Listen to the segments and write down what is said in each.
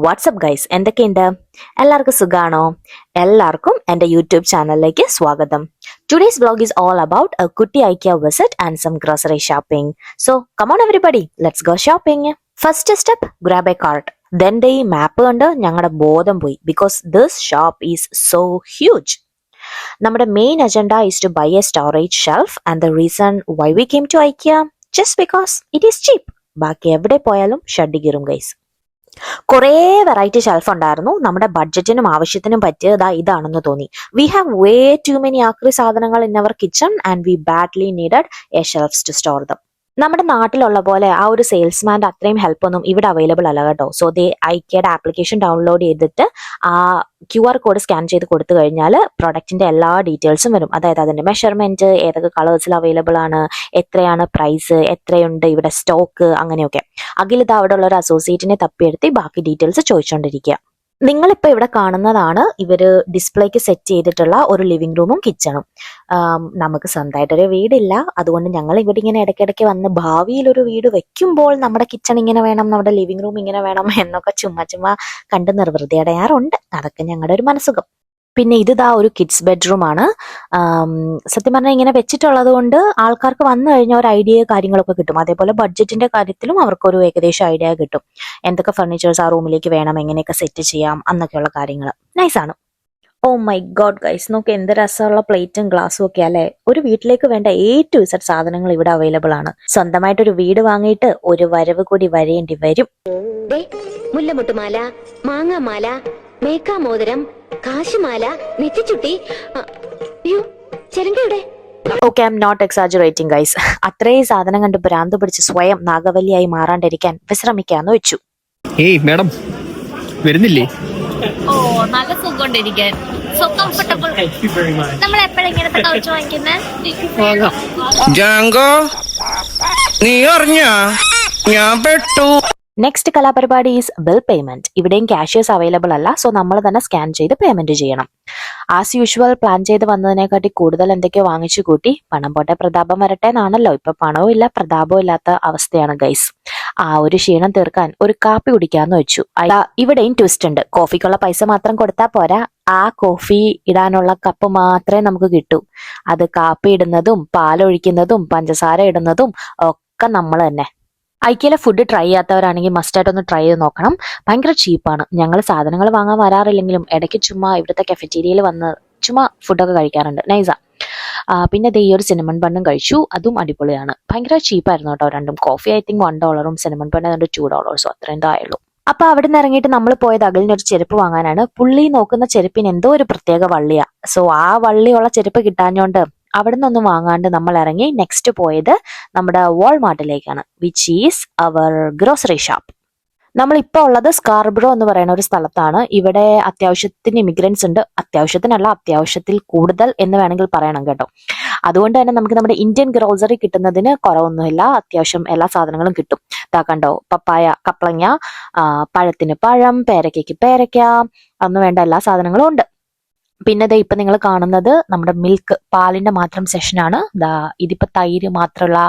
WhatsApp guys, എന്തൊക്കെയുണ്ട്? എല്ലാവർക്കും സുഖാണോ? എല്ലാവർക്കും എൻ്റെ യൂട്യൂബ് ചാനലിലേക്ക് സ്വാഗതം. Today's vlog is all about a കുട്ടി IKEA visit and some grocery shopping. So come on everybody, let's go shopping. First step, grab a cart. Then ഈ map കണ്ട് ഞങ്ങളുടെ ബോധം പോയി, because this shop is so huge. നമ്മുടെ main agenda is to buy a storage shelf and the reason why we came to IKEA just because it is cheap. ബാക്കി എവിടെ പോയാലും ഷഡ്ഡി കീറും ഗൈസ്. കുറേ വെറൈറ്റി ഷെൽഫ് ഉണ്ടായിരുന്നു. നമ്മുടെ ബഡ്ജറ്റിനും ആവശ്യത്തിനും പറ്റിയത് ഇതാണെന്ന് തോന്നി. We have way too many ആക്രി സാധനങ്ങൾ in our kitchen and we badly needed a shelfs to store them. നമ്മുടെ നാട്ടിലുള്ള പോലെ ആ ഒരു സെയിൽസ്മാൻ്റെ അത്രയും ഹെൽപ്പ് ഒന്നും ഇവിടെ അവൈലബിൾ അല്ല കേട്ടോ. സോ ദേ ഐക്യയുടെ ആപ്ലിക്കേഷൻ ഡൗൺലോഡ് ചെയ്തിട്ട് ആ QR കോഡ് സ്കാൻ ചെയ്ത് കൊടുത്തു കഴിഞ്ഞാൽ പ്രൊഡക്റ്റിന്റെ എല്ലാ ഡീറ്റെയിൽസും വരും. അതായത് അതിന്റെ മെഷർമെന്റ്, ഏതൊക്കെ കളേഴ്സിൽ അവൈലബിൾ ആണ്, എത്രയാണ് പ്രൈസ്, എത്രയുണ്ട് ഇവിടെ സ്റ്റോക്ക്, അങ്ങനെയൊക്കെ. അഖിൽ അവിടെ ഉള്ള ഒരു അസോസിയേറ്റിനെ തപ്പിയെടുത്ത് ബാക്കി ഡീറ്റെയിൽസ് ചോദിച്ചുകൊണ്ടിരിക്കുക. നിങ്ങളിപ്പോൾ ഇവിടെ കാണുന്നതാണ് ഇവര് ഡിസ്പ്ലേക്ക് സെറ്റ് ചെയ്തിട്ടുള്ള ഒരു ലിവിംഗ് റൂമും കിച്ചണും. നമുക്ക് സ്വന്തമായിട്ടൊരു വീടില്ല, അതുകൊണ്ട് ഞങ്ങൾ ഇവിടെ ഇങ്ങനെ ഇടയ്ക്കിടയ്ക്ക് വന്ന് ഭാവിയിൽ ഒരു വീട് വെക്കുമ്പോൾ നമ്മുടെ കിച്ചൺ ഇങ്ങനെ വേണം, നമ്മുടെ ലിവിംഗ് റൂം ഇങ്ങനെ വേണം എന്നൊക്കെ ചുമ്മാ കണ്ട് നിർവൃതി അടയാറുണ്ട്. അതൊക്കെ ഞങ്ങളുടെ ഒരു മനസ്സുഖം. പിന്നെ ഒരു കിഡ്സ് ബെഡ്റൂം ആണ്. സത്യം പറഞ്ഞാൽ ഇങ്ങനെ വെച്ചിട്ടുള്ളത് കൊണ്ട് ആൾക്കാർക്ക് വന്നു കഴിഞ്ഞാൽ ഒരു ഐഡിയ കാര്യങ്ങളൊക്കെ കിട്ടും. അതേപോലെ ബഡ്ജറ്റിന്റെ കാര്യത്തിലും അവർക്കൊരു ഏകദേശം ഐഡിയ കിട്ടും. എന്തൊക്കെ ഫർണിച്ചേഴ്സ് ആ റൂമിലേക്ക് വേണം, എങ്ങനെയൊക്കെ സെറ്റ് ചെയ്യാം എന്നൊക്കെയുള്ള കാര്യങ്ങൾ. നൈസാണ്. ഓ മൈ ഗോഡ് ഗൈസ്, നോക്ക് എന്ത് രസമുള്ള പ്ലേറ്റും ഗ്ലാസും ഒക്കെ അല്ലേ. ഒരു വീട്ടിലേക്ക് വേണ്ട A to Z സാധനങ്ങൾ ഇവിടെ അവൈലബിൾ ആണ്. സ്വന്തമായിട്ടൊരു വീട് വാങ്ങിയിട്ട് ഒരു വരവ് കൂടി വരേണ്ടി വരും. മുല്ലമുട്ടുമാല, മാങ്ങാമാല, മേക്കാമോതിരം, കാശുമാല, നെറ്റിച്ചുട്ടി. ചെരങ്കയുടെ okay, I'm not exaggerating guys. അത്രയും സാധനം കണ്ട് ഭ്രാന്ത് പിടിച്ച് സ്വയം നാഗവല്ലിയായി മാറാണ്ടിരിക്കാൻ വിശ്രമിക്കാന്ന് വെച്ചു. ഏയ് മാഡം വരുന്നില്ലേ? ഓ, നല്ല സുഖമുണ്ടിരിക്കാൻ. So comfortable. നമ്മൾ എപ്പോഴും ഇങ്ങനത്തെ കൗച്ച് വാങ്ങിക്കുന്നത്? ജാങ്കോ, നീ അറിഞ്ഞ ഞാൻ പെട്ടു. നെക്സ്റ്റ് കലാപരിപാടി ഈസ് ബിൽ പേയ്മെന്റ്. ഇവിടെയും ക്യാഷ്യസ് അവൈലബിൾ അല്ല, സോ നമ്മൾ തന്നെ സ്കാൻ ചെയ്ത് പേയ്മെന്റ് ചെയ്യണം. ആസ് യൂഷ്വൽ പ്ലാൻ ചെയ്ത് വന്നതിനെക്കാട്ടി കൂടുതൽ എന്തൊക്കെയോ വാങ്ങിച്ചു കൂട്ടി. പണം പോട്ടെ പ്രതാപം വരട്ടെ എന്നാണല്ലോ. ഇപ്പൊ പണവും ഇല്ല പ്രതാപവും ഇല്ലാത്ത അവസ്ഥയാണ് ഗൈസ്. ആ ഒരു ക്ഷീണം തീർക്കാൻ ഒരു കാപ്പി കുടിക്കാന്ന് വെച്ചു. ഇവിടെയും ട്വിസ്റ്റ് ഉണ്ട്. കോഫിക്കുള്ള പൈസ മാത്രം കൊടുത്താൽ പോരാ, ആ കോഫി ഇടാനുള്ള കപ്പ് മാത്രമേ നമുക്ക് കിട്ടൂ. അത് കാപ്പി ഇടുന്നതും പാലൊഴിക്കുന്നതും പഞ്ചസാര ഇടുന്നതും ഒക്കെ നമ്മൾ തന്നെ. ഐക്യയിലെ ഫുഡ് ട്രൈ ചെയ്യാത്തവരാണെങ്കിൽ മസ്റ്റായിട്ടൊന്ന് ട്രൈ ചെയ്ത് നോക്കണം. ഭയങ്കര ചീപ്പാണ്. ഞങ്ങൾ സാധനങ്ങൾ വാങ്ങാൻ വരാറില്ലെങ്കിലും ഇടയ്ക്ക് ചുമ്മാ ഇവിടുത്തെ കഫറ്റീരിയയിൽ വന്ന് ചുമ്മാ ഫുഡൊക്കെ കഴിക്കാറുണ്ട്. നൈസാ. പിന്നെ ഈ ഒരു സിനമൺ ബണ്ണും കഴിച്ചു, അതും അടിപൊളിയാണ്. ഭയങ്കര ചീപ്പായിരുന്നു കേട്ടോ രണ്ടും. Coffee I think $1, cinnamon bun $2, അത്രയും ആയുള്ളൂ. അപ്പൊ അവിടെ നിന്ന് ഇറങ്ങിയിട്ട് നമ്മൾ പോയത് അകലിനൊരു ചെരുപ്പ് വാങ്ങാനാണ്. പുള്ളി നോക്കുന്ന ചെരുപ്പിന് എന്തോ ഒരു പ്രത്യേക വള്ളിയാ. സോ ആ വള്ളിയുള്ള ചെരുപ്പ് കിട്ടാഞ്ഞോണ്ട് അവിടെ നിന്നൊന്നും വാങ്ങാണ്ട് നമ്മൾ ഇറങ്ങി നെക്സ്റ്റ് പോയത് നമ്മുടെ വാൾമാർട്ടിലേക്കാണ്, which is our grocery shop. നമ്മളിപ്പോൾ ഉള്ളത് സ്കാർബ്രോ എന്ന് പറയുന്ന ഒരു സ്ഥലത്താണ്. ഇവിടെ അത്യാവശ്യത്തിന് ഇമിഗ്രൻസ് ഉണ്ട്. അത്യാവശ്യത്തിനല്ല, അത്യാവശ്യത്തിൽ കൂടുതൽ എന്ന് വേണമെങ്കിൽ പറയണം കേട്ടോ. അതുകൊണ്ട് തന്നെ നമുക്ക് നമ്മുടെ ഇന്ത്യൻ ഗ്രോസറി കിട്ടുന്നതിന് കുറവൊന്നുമില്ല. അത്യാവശ്യം എല്ലാ സാധനങ്ങളും കിട്ടും. കണ്ടോ, പപ്പായ, കപ്ലങ്ങ, പഴത്തിന് പഴം, പേരയ്ക്ക് പേരയ്ക്ക, അന്ന് വേണ്ട എല്ലാ സാധനങ്ങളും ഉണ്ട്. പിന്നെ ഇപ്പൊ നിങ്ങൾ കാണുന്നത് നമ്മുടെ മിൽക്ക്, പാലിന്റെ മാത്രം സെഷനാണ്. ഇതിപ്പോ തൈര് മാത്രമുള്ള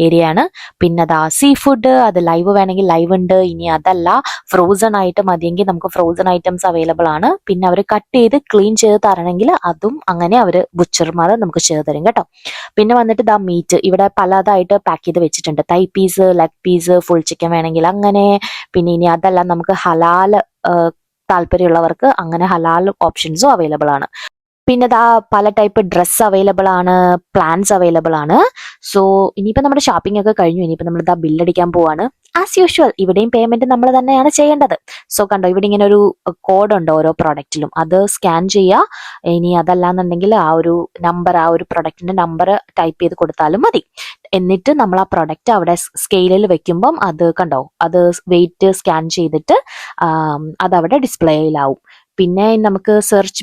ഏരിയ ആണ്. പിന്നെ സീ ഫുഡ്, അത് ലൈവ് വേണമെങ്കിൽ ലൈവ് ഉണ്ട്. ഇനി അതല്ല, ഫ്രോസൺ ആയിട്ട് മതിയെങ്കിൽ നമുക്ക് ഫ്രോസൺ ഐറ്റംസ് അവൈലബിൾ ആണ്. പിന്നെ അവർ കട്ട് ചെയ്ത് ക്ലീൻ ചെയ്ത് തരണമെങ്കിൽ അതും അങ്ങനെ അവർ ബുച്ചർമാർ നമുക്ക് ചെയ്ത് തരും കേട്ടോ. പിന്നെ വന്നിട്ട് മീറ്റ് ഇവിടെ പലതായിട്ട് പാക്ക് ചെയ്ത് വെച്ചിട്ടുണ്ട്. Thigh piece, leg piece, full chicken വേണമെങ്കിൽ അങ്ങനെ. പിന്നെ ഇനി അതല്ല, നമുക്ക് ഹലാൽ താല്പര്യമുള്ളവർക്ക് അങ്ങനെ ഹലാൽ ഓപ്ഷൻസും അവൈലബിൾ ആണ്. പിന്നെ പല ടൈപ്പ് ഡ്രസ്സ് അവൈലബിൾ ആണ്, പ്ലാൻസ് അവൈലബിൾ ആണ്. സോ ഇനിയിപ്പോൾ നമ്മുടെ ഷോപ്പിംഗ് ഒക്കെ കഴിഞ്ഞു. ഇനിയിപ്പോൾ നമ്മൾ ബില്ലടിക്കാൻ പോവാണ്. ആസ് യൂഷ്വൽ ഇവിടെയും പേയ്മെന്റ് നമ്മൾ തന്നെയാണ് ചെയ്യേണ്ടത്. സോ കണ്ടോ, ഇവിടെ ഇങ്ങനെ ഒരു കോഡ് ഉണ്ട് ഓരോ പ്രൊഡക്റ്റിലും. അത് സ്കാൻ ചെയ്യുക. ഇനി അതല്ലാന്നുണ്ടെങ്കിൽ ആ ഒരു നമ്പർ, ആ ഒരു പ്രൊഡക്റ്റിന്റെ നമ്പർ ടൈപ്പ് ചെയ്ത് കൊടുത്താലും മതി. എന്നിട്ട് നമ്മൾ ആ പ്രൊഡക്റ്റ് അവിടെ സ്കെയിലിൽ വെക്കുമ്പം അത് കണ്ടോ, അത് വെയിറ്റ് സ്കാൻ ചെയ്തിട്ട് അതവിടെ ഡിസ്പ്ലേയിലാവും. പിന്നെ നമുക്ക്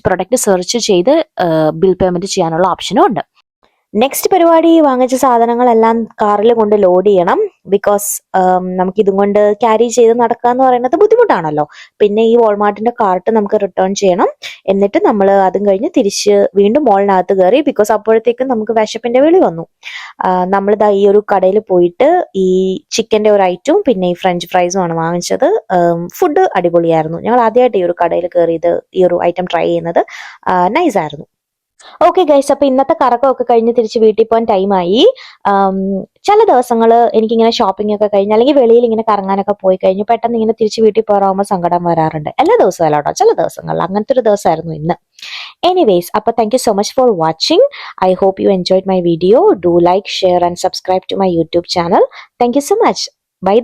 പ്രൊഡക്റ്റ് സെർച്ച് ചെയ്ത് ബിൽ പേയ്മെന്റ് ചെയ്യാനുള്ള ഓപ്ഷനും ഉണ്ട്. നെക്സ്റ്റ് പരിപാടി വാങ്ങിച്ച സാധനങ്ങളെല്ലാം കാറിൽ കൊണ്ട് ലോഡ് ചെയ്യണം. ബിക്കോസ് നമുക്ക് ഇതും കൊണ്ട് ക്യാരി ചെയ്ത് നടക്കുക എന്ന് പറയുന്നത് ബുദ്ധിമുട്ടാണല്ലോ. പിന്നെ ഈ വാൾമാർട്ടിന്റെ കാർട്ട് നമുക്ക് റിട്ടേൺ ചെയ്യണം. എന്നിട്ട് നമ്മൾ അതും കഴിഞ്ഞ് തിരിച്ച് വീണ്ടും മോളിനകത്ത് കയറി. ബിക്കോസ് അപ്പോഴത്തേക്കും നമുക്ക് വിശപ്പിന്റെ വിളി വന്നു. നമ്മളിതാ ഈ ഒരു കടയിൽ പോയിട്ട് ഈ ചിക്കന്റെ ഒരു ഐറ്റവും പിന്നെ ഈ ഫ്രഞ്ച് ഫ്രൈസും ആണ് വാങ്ങിച്ചത്. ഫുഡ് അടിപൊളിയായിരുന്നു. ഞങ്ങൾ ആദ്യമായിട്ട് ഈ ഒരു കടയിൽ കയറിയത് ഈ ഒരു ഐറ്റം ട്രൈ ചെയ്യുന്നത്. നൈസായിരുന്നു. ഓക്കെ ഗൈസ്, അപ്പൊ ഇന്നത്തെ കറക്കമൊക്കെ കഴിഞ്ഞ് തിരിച്ച് വീട്ടിൽ പോകാൻ ടൈമായി. ചില ദിവസങ്ങൾ എനിക്കിങ്ങനെ ഷോപ്പിംഗ് ഒക്കെ കഴിഞ്ഞ് അല്ലെങ്കിൽ വെളിയിൽ ഇങ്ങനെ കറങ്ങാനൊക്കെ പോയി കഴിഞ്ഞ് പെട്ടെന്ന് ഇങ്ങനെ തിരിച്ച് വീട്ടിൽ പോകാറാകുമ്പോൾ സങ്കടം വരാറുണ്ട്. എല്ലാ ദിവസവും അല്ല കേട്ടോ, ചില ദിവസങ്ങളിൽ. അങ്ങനത്തെ ഒരു ദിവസമായിരുന്നു ഇന്ന്. എനിവേസ്, അപ്പോൾ thank you so much for watching. I hope you enjoyed my video. Do like, share and subscribe to my YouTube channel. Thank you so much. By.